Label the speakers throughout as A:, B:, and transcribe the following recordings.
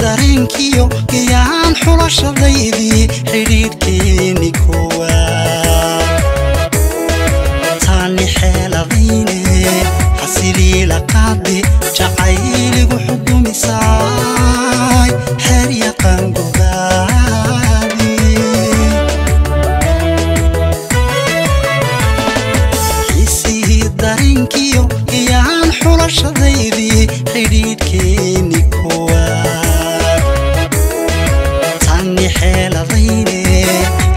A: dareenkiyo gayaan xulashadaydii xidhiidhkeeni koowaad taani xeeladayne xasilii la qaade jacayligu xudumisaay xeer yaqaan gogaadi xiisihii dareenkiyo gayaan xulashadaydii xidhiidhkeeni koowaad taani xeeladayne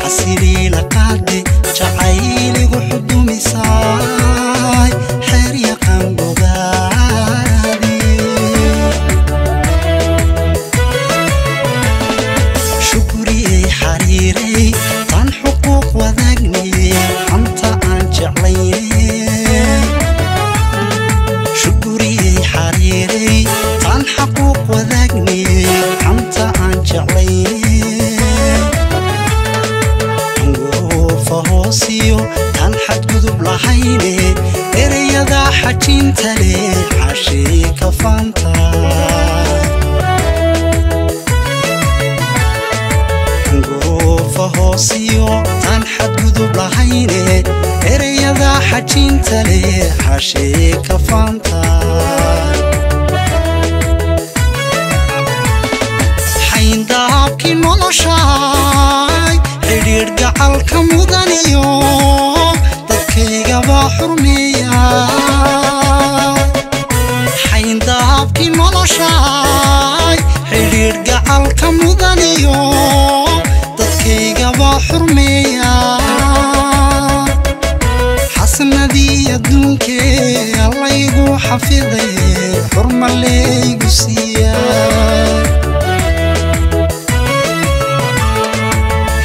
A: xasilii la qaade jacayligu xudumisaay xeer yaqaan gogaadi shukuriyey xariiray tan xuquuq wadaagnay anta aan jeclaynay shukuriyey xariiray tan xuquuq wadaagnay anta aan jeclaynay angoofa hoosiyo tan xadgudub lahayne ereyada xajinta leh xashii ka faanta angoofa hoosiyo tan xadgudub lahayne ereyada xajinta leh xashii ka faanta xayndaabkii noloshaay xidhiidh gacalka mudaniyo dadkaygaba xurmeeya xayndaabkii noloshaay xidhiidh gacalka mudaniyo dadkaygaba xurmeeya xasnadii adduunkee allaygu xafiday xurma laygu siiya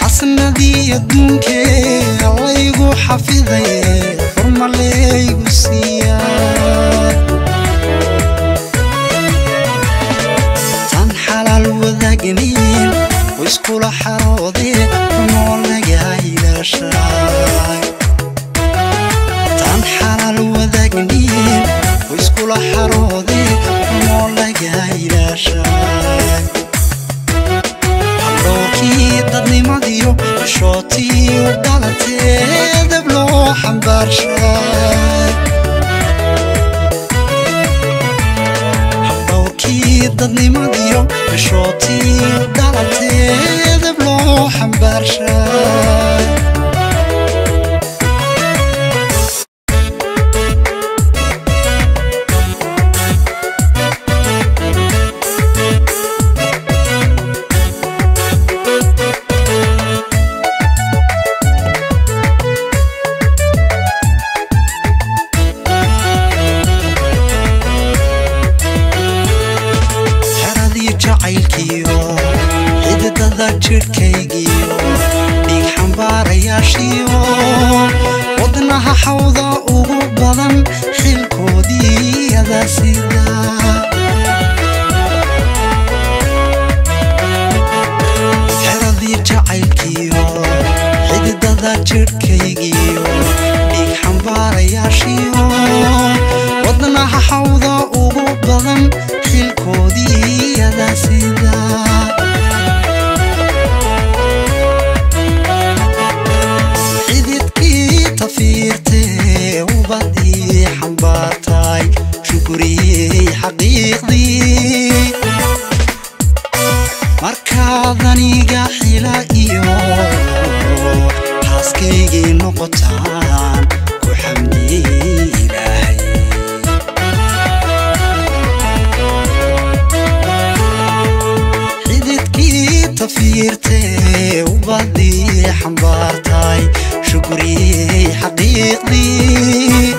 A: xasnadii adduunkee allaygu xafiday xurma laygu siiya tan xalaal wadaagnayn iskula xaroodee xumoo laga ilaashay tan xalaal wadaagnayn iskula xaroodee xumoo laga ilaashay habdhowrkii dadnimadiyo shootiyo dhalatee dab loo xambaarshay habdhowrkii dadnimadiyo shootiyo dhalatee dab loo xambaarshay jacaylkiyo xididada jidhkaygiyo dhiig xambaarayaashiyo wadnaha xawda ugu badan xilkoodii adaasida xeradii jacaylkiyo xididada jidhkaygiyo dhiig xambaarayaashiyo wadnaha xawda ugu badan xilkoodii adaasida xididkii tafiirtee ubadii xambaartay shukuriyey xaqiiqdii markaad aniga xila iyo xaaskaygii noqotaan ku xamdiyey ilaahay tafiirtee ubadii xambaartay shukuriyey xaqiiqdii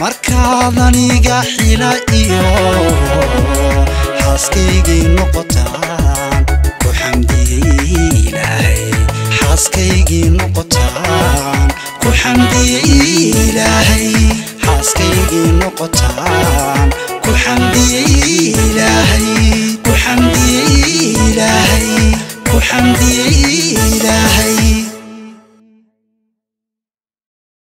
A: markaad aniga xila iyo xaaskaygii noqotaan ku xamdiyey ilaahay xaaskaygii noqotaan ku xamdiyey ilaahay xaaskaygii noqotaan ku xamdiyey